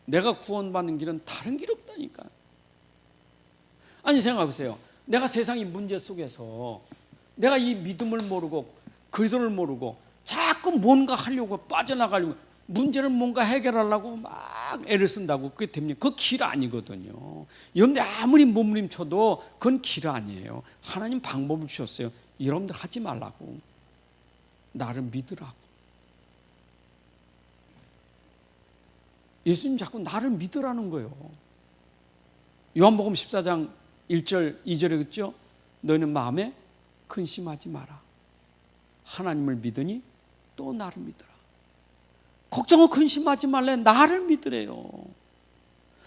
내가 구원받는 길은 다른 길 없다니까. 아니, 생각해보세요. 내가 세상의 문제 속에서 내가 이 믿음을 모르고 그리스도를 모르고 자꾸 뭔가 하려고 빠져나가려고 문제를 뭔가 해결하려고 막 애를 쓴다고 그게 됩니까? 그 길 아니거든요. 여러분들 아무리 몸부림쳐도 그건 길 아니에요. 하나님 방법을 주셨어요. 여러분들 하지 말라고. 나를 믿으라고. 예수님 자꾸 나를 믿으라는 거예요. 요한복음 14장 1절 2절에 그랬죠? 너희는 마음에 근심하지 마라. 하나님을 믿으니 또 나를 믿으라. 걱정을 근심하지 말래. 나를 믿으래요.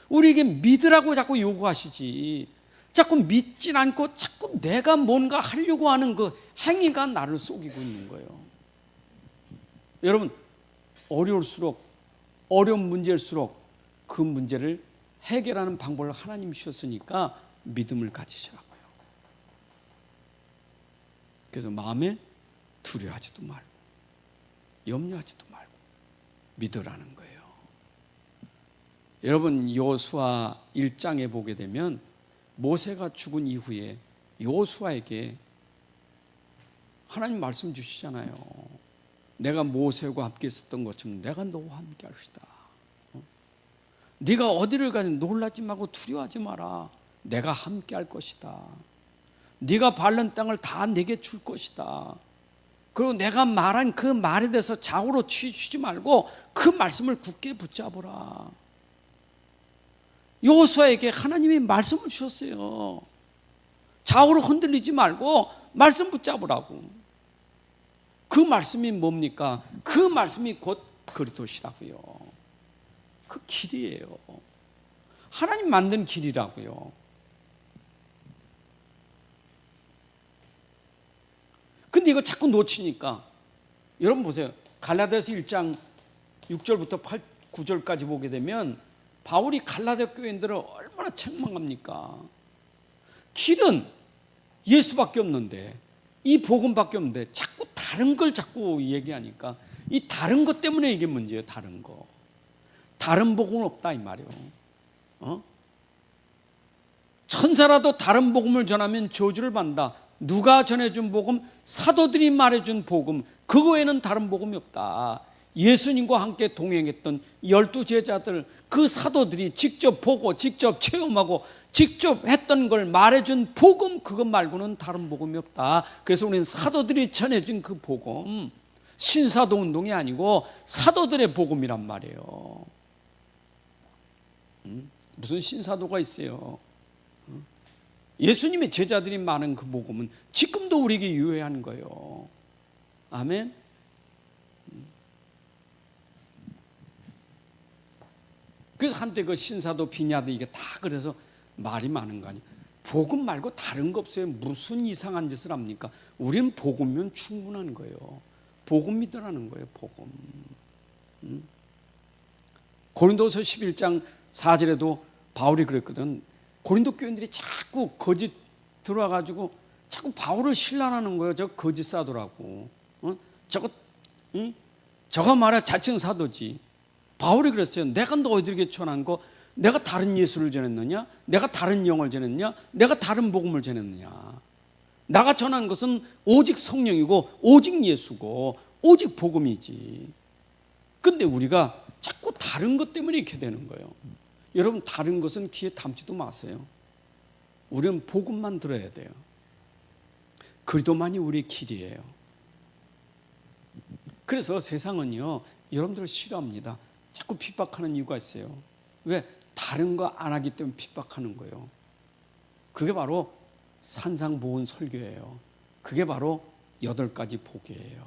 우리에게 믿으라고 자꾸 요구하시지. 자꾸 믿진 않고 자꾸 내가 뭔가 하려고 하는 그 행위가 나를 속이고 있는 거예요. 여러분, 어려울수록 어려운 문제일수록 그 문제를 해결하는 방법을 하나님 주셨으니까 믿음을 가지시라고요. 그래서 마음에 두려워하지도 말고 염려하지도 말고 믿으라는 거예요. 여러분, 여호수아 1장에 보게 되면 모세가 죽은 이후에 여호수아에게 하나님 말씀 주시잖아요. 내가 모세와 함께 있었던 것처럼 내가 너와 함께 할 것이다. 네가 어디를 가든 놀라지 말고 두려워하지 마라. 내가 함께 할 것이다. 네가 밟는 땅을 다 내게 줄 것이다. 그리고 내가 말한 그 말에 대해서 좌우로 치지 말고 그 말씀을 굳게 붙잡으라. 여호수아에게 하나님이 말씀을 주셨어요. 좌우로 흔들리지 말고 말씀 붙잡으라고. 그 말씀이 뭡니까? 그 말씀이 곧 그리스도시라고요. 그 길이에요. 하나님 만든 길이라고요. 근데 이거 자꾸 놓치니까 여러분 보세요. 갈라디아서 1장 6절부터 9절까지 보게 되면 바울이 갈라디아 교인들을 얼마나 책망합니까? 길은 예수밖에 없는데, 이 복음밖에 없는데 자꾸 다른 걸 자꾸 얘기하니까 이 다른 것 때문에 이게 문제예요. 다른 거. 다른 복음은 없다 이 말이에요. 천사라도 다른 복음을 전하면 저주를 받는다. 누가 전해준 복음? 사도들이 말해준 복음. 그거에는 다른 복음이 없다. 예수님과 함께 동행했던 12제자들, 그 사도들이 직접 보고 직접 체험하고 직접 했던 걸 말해준 복음, 그것 말고는 다른 복음이 없다. 그래서 우리는 사도들이 전해준 그 복음, 신사도 운동이 아니고 사도들의 복음이란 말이에요. 무슨 신사도가 있어요? 예수님의 제자들이 많은 그 복음은 지금도 우리에게 유효한 거예요. 아멘. 그래서 한때 그 신사도 비냐도 이게 다 그래서 말이 많은 거 아니에요. 복음 말고 다른 거 없어요. 무슨 이상한 짓을 합니까? 우리는 복음이면 충분한 거예요. 복음 믿으라는 거예요. 복음. 고린도서 11장 4절에도 바울이 그랬거든. 고린도 교인들이 자꾸 거짓 들어와가지고 자꾸 바울을 신란하는 거예요. 저 거짓 사도라고. 저거 말이야 자칭 사도지. 바울이 그랬어요. 내가 너희들에게 전한 거, 내가 다른 예수를 전했느냐? 내가 다른 영을 전했느냐? 내가 다른 복음을 전했느냐? 내가 전한 것은 오직 성령이고 오직 예수고 오직 복음이지. 근데 우리가 자꾸 다른 것 때문에 이렇게 되는 거예요. 여러분, 다른 것은 귀에 담지도 마세요. 우리는 복음만 들어야 돼요. 그리도만이 우리의 길이에요. 그래서 세상은요, 여러분들을 싫어합니다. 자꾸 핍박하는 이유가 있어요. 왜? 다른 거 안 하기 때문에 핍박하는 거예요. 그게 바로 산상보훈 설교예요. 그게 바로 8가지 복이에요.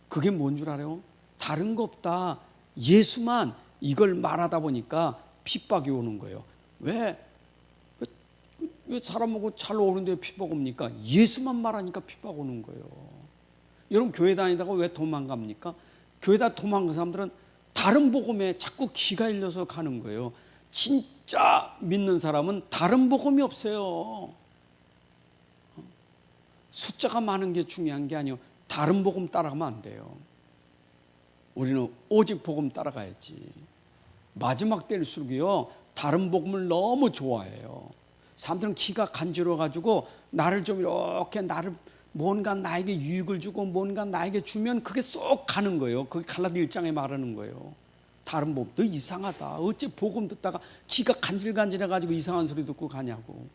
그게 뭔 줄 알아요? 다른 거 없다. 예수만, 이걸 말하다 보니까 핍박이 오는 거예요. 왜 사람하고 잘 어울리는데 핍박 옵니까? 예수만 말하니까 핍박 오는 거예요. 여러분, 교회 다니다가 왜 도망갑니까? 교회다 도망간 사람들은 다른 복음에 자꾸 기가 일려서 가는 거예요. 진짜 믿는 사람은 다른 복음이 없어요. 숫자가 많은 게 중요한 게 아니에요. 다른 복음 따라가면 안 돼요. 우리는 오직 복음 따라가야지. 마지막 때일수록요, 다른 복음을 너무 좋아해요. 사람들은 기가 간지러워가지고 나를 좀 이렇게 뭔가 나에게 유익을 주고 뭔가 나에게 주면 그게 쏙 가는 거예요. 그게 갈라디아 1장에 말하는 거예요. 다른 복음, 너 이상하다. 어째 복음 듣다가 기가 간질간질해가지고 이상한 소리 듣고 가냐고.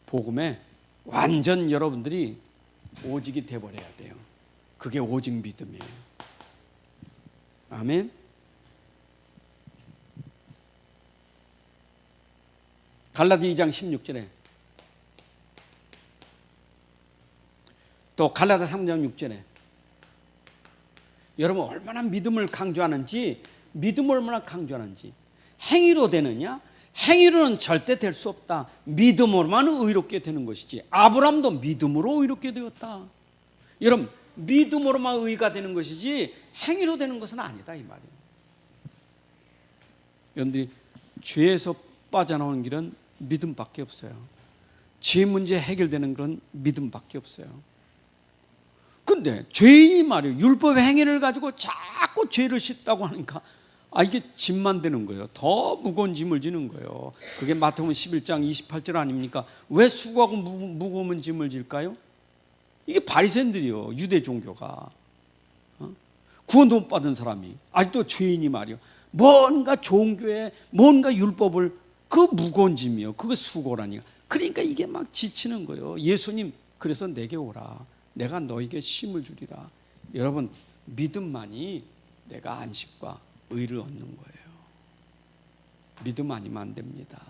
복음에 완전 여러분들이 오직이 돼버려야 돼요. 그게 오직 믿음이에요. 아멘. 갈라디아 2장 16절에 또 갈라디아 3장 6절에 여러분 얼마나 믿음을 강조하는지, 믿음을 얼마나 강조하는지. 행위로 되느냐? 행위로는 절대 될 수 없다. 믿음으로만 의롭게 되는 것이지. 아브라함도 믿음으로 의롭게 되었다. 여러분, 믿음으로만 의가 되는 것이지 행위로 되는 것은 아니다 이 말이에요. 여러분들이 죄에서 빠져나오는 길은 믿음밖에 없어요. 죄 문제 해결되는 건 믿음밖에 없어요. 근데 죄인이 말이에요, 율법의 행위를 가지고 자꾸 죄를 씻다고 하니까 이게 짐만 되는 거예요. 더 무거운 짐을 지는 거예요. 그게 마태복음 11장 28절 아닙니까? 왜 수고하고 무거운 짐을 질까요? 이게 바리새인들이요, 유대 종교가. 구원도 못 받은 사람이 아직도 죄인이 말이요, 뭔가 좋은 교회, 뭔가 율법을, 그 무거운 짐이요, 그거 수고라니까. 그러니까 이게 막 지치는 거예요. 예수님, 그래서 내게 오라. 내가 너에게 쉼을 주리라. 여러분, 믿음만이 내가 안식과 의를 얻는 거예요. 믿음 아니면 안 됩니다.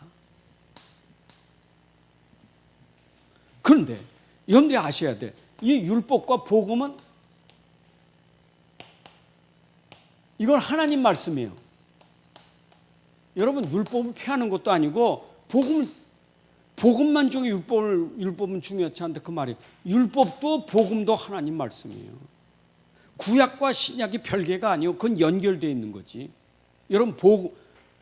그런데 여러분들이 아셔야 돼. 이 율법과 복음은 이건 하나님 말씀이에요. 여러분, 율법을 폐하는 것도 아니고 복음만 중에 율법은 중요하지 않다 그 말이에요. 율법도 복음도 하나님 말씀이에요. 구약과 신약이 별개가 아니요, 그건 연결되어 있는 거지. 여러분,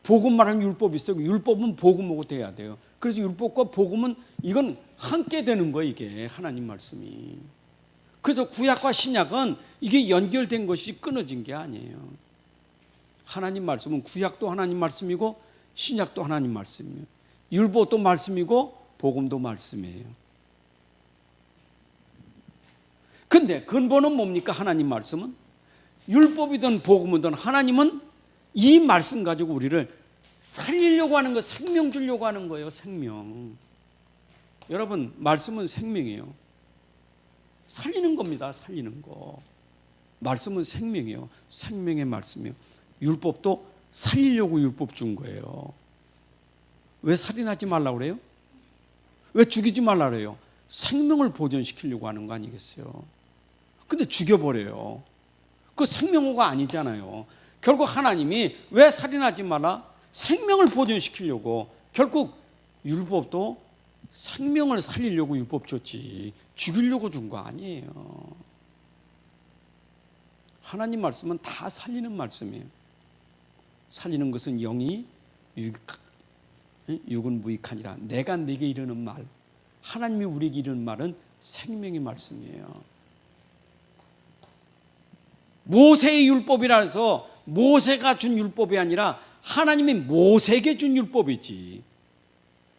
복음 말하는 율법이 있어요. 율법은 복음하고 돼야 돼요. 그래서 율법과 복음은 이건 함께 되는 거예요. 이게 하나님 말씀이. 그래서 구약과 신약은 이게 연결된 것이 끊어진 게 아니에요. 하나님 말씀은 구약도 하나님 말씀이고 신약도 하나님 말씀이에요. 율법도 말씀이고 복음도 말씀이에요. 근데 근본은 뭡니까? 하나님 말씀은 율법이든 복음이든 하나님은 이 말씀 가지고 우리를 살리려고 하는 거, 생명 주려고 하는 거예요. 생명. 여러분, 말씀은 생명이에요. 살리는 겁니다. 살리는 거. 말씀은 생명이에요. 생명의 말씀이에요. 율법도 살리려고 율법 준 거예요. 왜 살인하지 말라고 그래요? 왜 죽이지 말라고 그래요? 생명을 보존시키려고 하는 거 아니겠어요? 근데 죽여버려요. 그 생명호가 아니잖아요. 결국 하나님이 왜 살인하지 마라? 생명을 보존시키려고. 결국 율법도 생명을 살리려고 율법 줬지 죽이려고 준 거 아니에요. 하나님 말씀은 다 살리는 말씀이에요. 살리는 것은 영이 육은 무익하니라. 내가 네게 이르는 말, 하나님이 우리에게 이르는 말은 생명의 말씀이에요. 모세의 율법이라 해서 모세가 준 율법이 아니라 하나님이 모세에게 준 율법이지.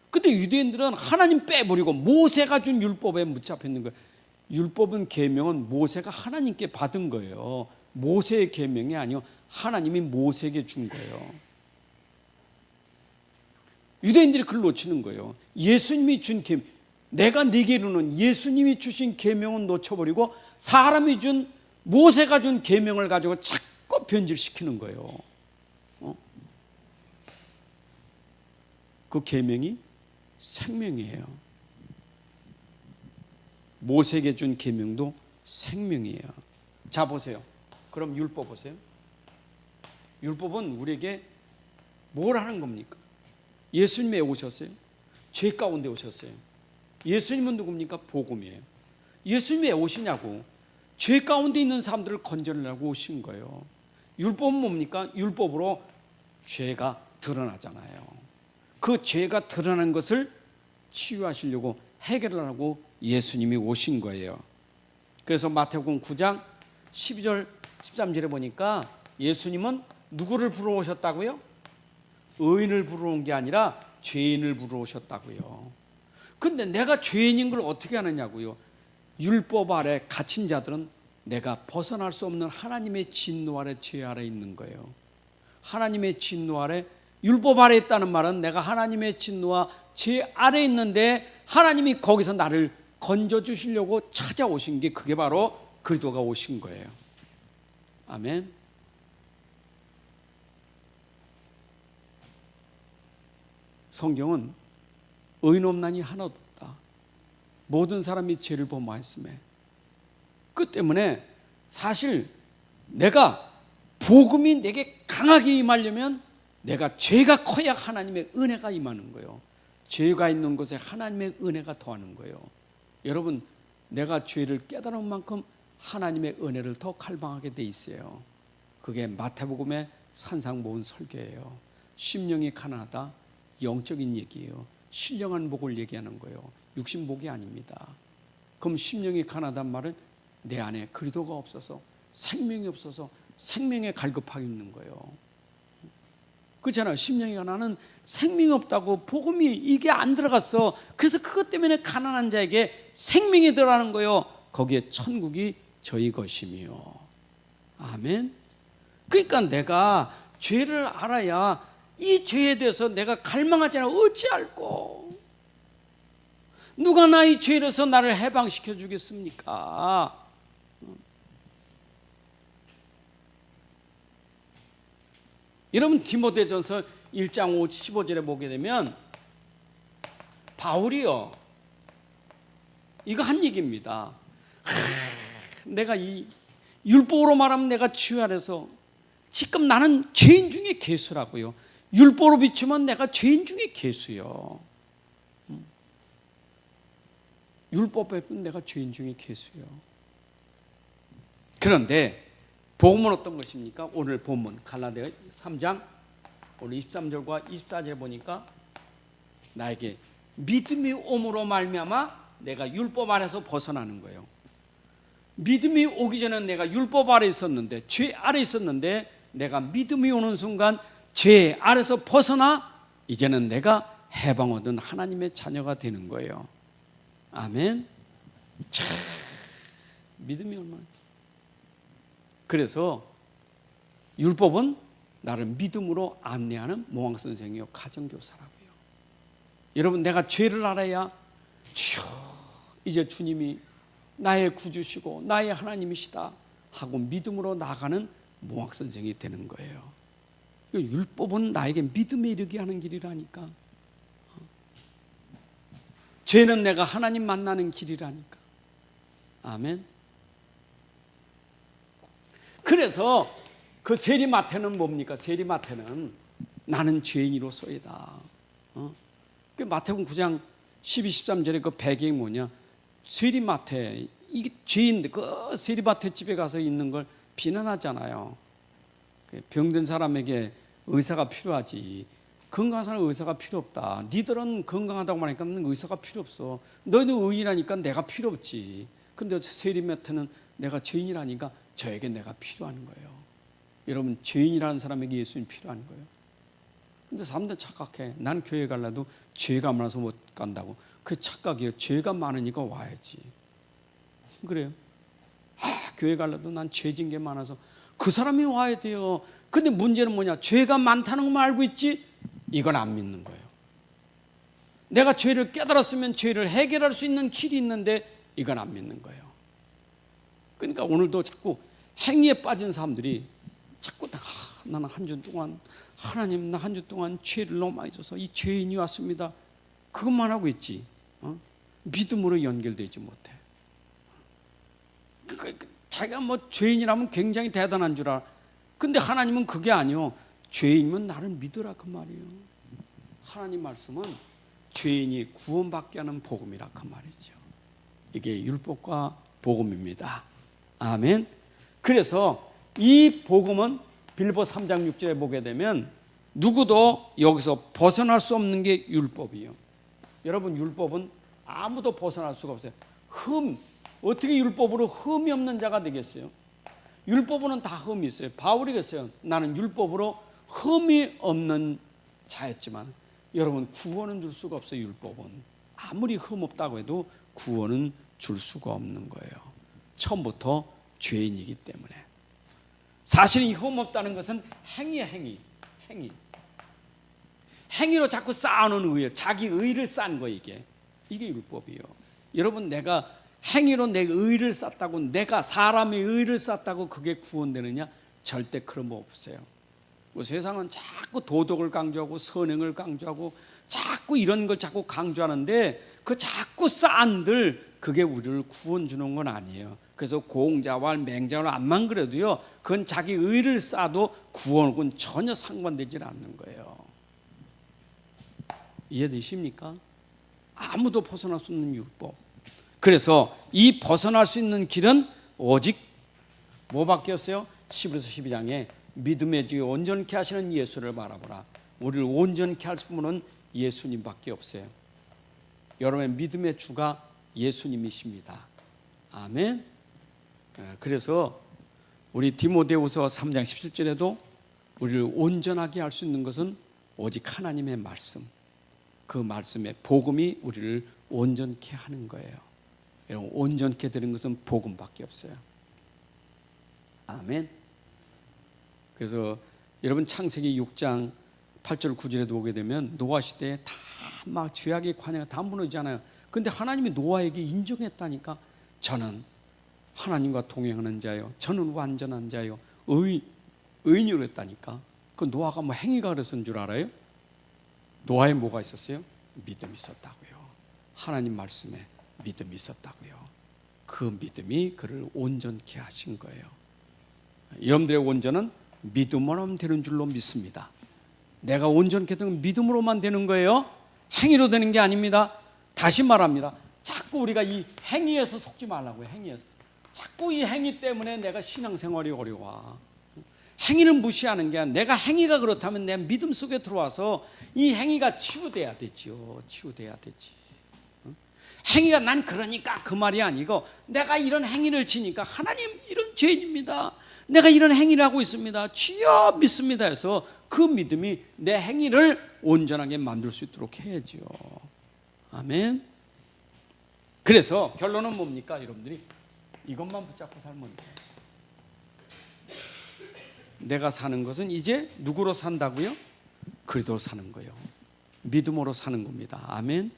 근데 유대인들은 하나님 빼버리고 모세가 준 율법에 붙잡혀 있는 거예요. 율법은 계명은 모세가 하나님께 받은 거예요. 모세의 계명이 아니요, 하나님이 모세에게 준 거예요. 유대인들이 그걸 놓치는 거예요. 예수님이 준 계명, 내가 네게 이르는 예수님이 주신 계명은 놓쳐버리고 사람이 준 모세가 준 계명을 가지고 자꾸 변질시키는 거예요. 그 계명이 생명이에요. 모세에게 준 계명도 생명이에요. 자, 보세요. 그럼 율법 보세요. 율법은 우리에게 뭘 하는 겁니까? 예수님이 오셨어요. 죄 가운데 오셨어요. 예수님은 누굽니까? 복음이에요. 예수님이 왜 오시냐고. 죄 가운데 있는 사람들을 건져내려고 오신 거예요. 율법은 뭡니까? 율법으로 죄가 드러나잖아요. 그 죄가 드러난 것을 치유하시려고 해결하려고 예수님이 오신 거예요. 그래서 마태복음 9장 12절 13절에 보니까 예수님은 누구를 부르러 오셨다고요? 의인을 부르러 온 게 아니라 죄인을 부르러 오셨다고요. 근데 내가 죄인인 걸 어떻게 아느냐고요? 율법 아래 갇힌 자들은 내가 벗어날 수 없는 하나님의 진노 아래, 죄 아래 있는 거예요. 하나님의 진노 아래, 율법 아래 있다는 말은 내가 하나님의 진노와 죄 아래 있는데 하나님이 거기서 나를 건져주시려고 찾아오신 게, 그게 바로 그리스도가 오신 거예요. 아멘. 성경은 의인 없나니 하나도 없다. 모든 사람이 죄를 범하였음에. 그 때문에 사실 내가 복음이 내게 강하게 임하려면 내가 죄가 커야 하나님의 은혜가 임하는 거예요. 죄가 있는 곳에 하나님의 은혜가 더하는 거예요. 여러분, 내가 죄를 깨달은 만큼 하나님의 은혜를 더 갈망하게 돼 있어요. 그게 마태복음의 산상모훈 설교예요. 심령이 가난하다, 영적인 얘기예요. 신령한 복을 얘기하는 거예요. 육신복이 아닙니다. 그럼 심령이 가난하단 말은 내 안에 그리스도가 없어서, 생명이 없어서 생명에 갈급하고 있는 거예요. 그렇잖아요. 심령이 가난은 생명이 없다고, 복음이 이게 안 들어갔어. 그래서 그것 때문에 가난한 자에게 생명이 들어가는 거예요. 거기에 천국이 저희 것이며. 아멘. 그러니까 내가 죄를 알아야 이 죄에 대해서 내가 갈망하잖아. 어찌 알고? 누가 나의 죄에서 나를 해방시켜 주겠습니까? 여러분, 디모데전서 1장 15절에 보게 되면 바울이요, 이거 한 얘기입니다. 내가 이 율법으로 말하면 내가 죄 아래서, 지금 나는 죄인 중에 괴수라고요. 율법으로 비추면 내가 죄인 중에 괴수요. 율법에 내가 죄인 중에 괴수요. 그런데 복음은 어떤 것입니까? 오늘 본문 갈라디아 3장 오늘 23절과 24절에 보니까 나에게 믿음이 옴으로 말미암아 내가 율법 아래서 벗어나는 거예요. 믿음이 오기 전에 내가 율법 아래 있었는데, 죄 아래 있었는데, 내가 믿음이 오는 순간 죄 아래서 벗어나 이제는 내가 해방 얻은 하나님의 자녀가 되는 거예요. 아멘. 참, 믿음이 얼마나. 그래서 율법은 나를 믿음으로 안내하는 모황 선생이요 가정교사라고요. 여러분, 내가 죄를 알아야 주여 이제 주님이 나의 구주시고 나의 하나님이시다 하고 믿음으로 나가는 모황 선생이 되는 거예요. 율법은 나에게 믿음에 이르게 하는 길이라니까. 죄는 내가 하나님 만나는 길이라니까. 아멘. 그래서 그 세리마태는 뭡니까? 세리마태는 나는 죄인으로서이다. 그 마태복음 9장 12, 13절에 그 배경이 뭐냐? 세리마태, 이게 죄인데 그 세리마태 집에 가서 있는 걸 비난하잖아요. 병든 사람에게 의사가 필요하지. 건강한 사람은 의사가 필요 없다. 니들은 건강하다고 말하니까 의사가 필요 없어. 너희는 의인이라니까 내가 필요 없지. 근데 세리마태는 내가 죄인이라니까 저에게 내가 필요한 거예요. 여러분, 죄인이라는 사람에게 예수님이 필요한 거예요. 근데 사람들 착각해. 난 교회 갈라도 죄가 많아서 못 간다고. 그 착각이에요. 죄가 많으니까 와야지. 그래요. 교회 갈라도 난 죄진 게 많아서 그 사람이 와야 돼요. 근데 문제는 뭐냐? 죄가 많다는 것만 알고 있지 이건 안 믿는 거예요. 내가 죄를 깨달았으면 죄를 해결할 수 있는 길이 있는데 이건 안 믿는 거예요. 그러니까 오늘도 자꾸 행위에 빠진 사람들이 자꾸 나는 한 주 동안 하나님 나 한 주 동안 죄를 너무 많이 져서 이 죄인이 왔습니다. 그것만 하고 있지. 믿음으로 연결되지 못해. 자기가 뭐 죄인이라면 굉장히 대단한 줄 알아. 근데 하나님은 그게 아니요. 죄인이면 나를 믿으라 그 말이에요. 하나님 말씀은 죄인이 구원받게 하는 복음이라 그 말이죠. 이게 율법과 복음입니다. 아멘. 그래서 이 복음은 빌보 3장 6절에 보게 되면 누구도 여기서 벗어날 수 없는 게 율법이에요. 여러분, 율법은 아무도 벗어날 수가 없어요. 어떻게 율법으로 흠이 없는 자가 되겠어요? 율법으로는 다 흠이 있어요. 바울이 그랬어요. 나는 율법으로 흠이 없는 자였지만 여러분, 구원은 줄 수가 없어요. 율법은 아무리 흠 없다고 해도 구원은 줄 수가 없는 거예요. 처음부터 죄인이기 때문에. 사실 이 흠 없다는 것은 행위야. 행위로 자꾸 쌓아놓은 의예요. 자기 의를 쌓은 거 이게 율법이에요. 여러분, 내가 행위로 내 의를 쌓다고, 내가 사람의 의를 쌓다고 그게 구원되느냐? 절대 그런 법 없어요. 세상은 자꾸 도덕을 강조하고 선행을 강조하고 자꾸 이런 걸 자꾸 강조하는데 그 자꾸 쌓은들 그게 우리를 구원 주는 건 아니에요. 그래서 공자왈 맹자왈 암만 그래도요, 그건 자기 의를 쌓아도 구원은 전혀 상관되지 않는 거예요. 이해되십니까? 아무도 벗어날 수 없는 율법. 그래서 이 벗어날 수 있는 길은 오직 뭐밖에 없어요? 11에서 12장에 믿음의 주에 온전케 하시는 예수를 바라보라. 우리를 온전케 할 분은 예수님밖에 없어요. 여러분의 믿음의 주가 예수님이십니다. 아멘. 그래서 우리 디모데후서 3장 17절에도 우리를 온전하게 할 수 있는 것은 오직 하나님의 말씀, 그 말씀의 복음이 우리를 온전케 하는 거예요. 여러분, 온전케 되는 것은 복음밖에 없어요. 아멘. 그래서 여러분, 창세기 6장 8절 9절에도 보게 되면 노아 시대에 다 막 죄악의 관해가 다 무너지잖아요. 근데 하나님이 노아에게 인정했다니까. 저는 하나님과 동행하는 자요, 저는 완전한 자요, 의인이라고 했다니까. 그 노아가 뭐 행위가 그랬은 줄 알아요? 노아에 뭐가 있었어요? 믿음이 있었다고요. 하나님 말씀에 믿음이 있었다고요. 그 믿음이 그를 온전케 하신 거예요. 여러분들의 온전은 믿음으로만 되는 줄로 믿습니다. 내가 온전케 되는 건 믿음으로만 되는 거예요. 행위로 되는 게 아닙니다. 다시 말합니다. 자꾸 우리가 이 행위에서 속지 말라고요. 행위에서 자꾸 이 행위 때문에 내가 신앙생활이 어려워. 행위를 무시하는 게 아니라 내가 행위가 그렇다면 내 믿음 속에 들어와서 이 행위가 치유돼야 되지요. 치유돼야 되지. 행위가 난 그러니까 그 말이 아니고 내가 이런 행위를 지니까 하나님 이런 죄인입니다. 내가 이런 행위를 하고 있습니다. 주여 믿습니다 해서 그 믿음이 내 행위를 온전하게 만들 수 있도록 해야죠. 아멘. 그래서 결론은 뭡니까? 여러분들이 이것만 붙잡고 살면 돼요. 내가 사는 것은 이제 누구로 산다고요? 그리스도로 사는 거예요. 믿음으로 사는 겁니다. 아멘.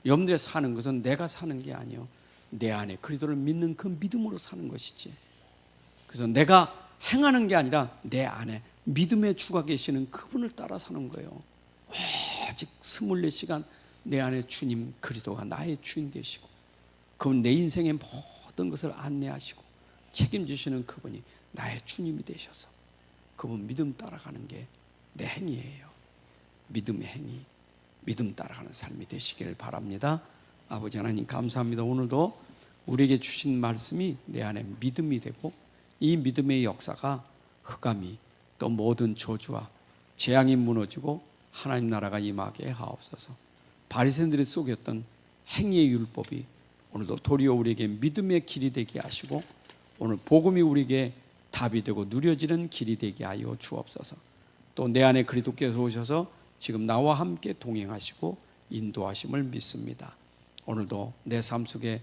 여러분들이 사는 것은 내가 사는 게 아니요, 내 안에 그리스도를 믿는 그 믿음으로 사는 것이지. 그래서 내가 행하는 게 아니라 내 안에 믿음의 주가 계시는 그분을 따라 사는 거예요. 오직 24시간 내 안에 주님 그리스도가 나의 주인 되시고 그분 내 인생의 모든 것을 안내하시고 책임지시는 그분이 나의 주님이 되셔서 그분 믿음 따라가는 게 내 행위예요. 믿음의 행위, 믿음 따라가는 삶이 되시기를 바랍니다. 아버지 하나님 감사합니다. 오늘도 우리에게 주신 말씀이 내 안에 믿음이 되고 이 믿음의 역사가 흑암이 또 모든 저주와 재앙이 무너지고 하나님 나라가 임하게 하옵소서. 바리새인들이 속였던 행위의 율법이 오늘도 도리어 우리에게 믿음의 길이 되게 하시고 오늘 복음이 우리에게 답이 되고 누려지는 길이 되게 하여 주옵소서. 또 내 안에 그리스도께서 오셔서 지금 나와 함께 동행하시고 인도하심을 믿습니다. 오늘도 내 삶 속에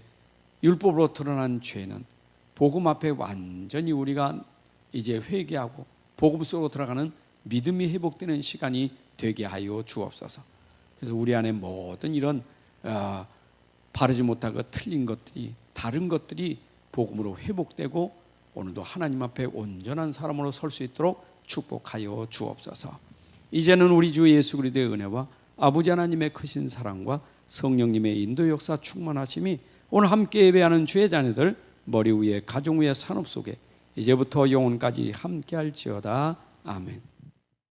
율법으로 드러난 죄는 복음 앞에 완전히 우리가 이제 회개하고 복음 속으로 들어가는 믿음이 회복되는 시간이 되게 하여 주옵소서. 그래서 우리 안에 모든 이런 바르지 못하고 틀린 것들이 다른 것들이 복음으로 회복되고 오늘도 하나님 앞에 온전한 사람으로 설 수 있도록 축복하여 주옵소서. 이제는 우리 주 예수 그리스도의 은혜와 아버지 하나님의 크신 사랑과 성령님의 인도 역사 충만하심이 오늘 함께 예배하는 주의 자녀들 머리 위에 가정 위에 산업 속에 이제부터 영혼까지 함께할지어다. 아멘.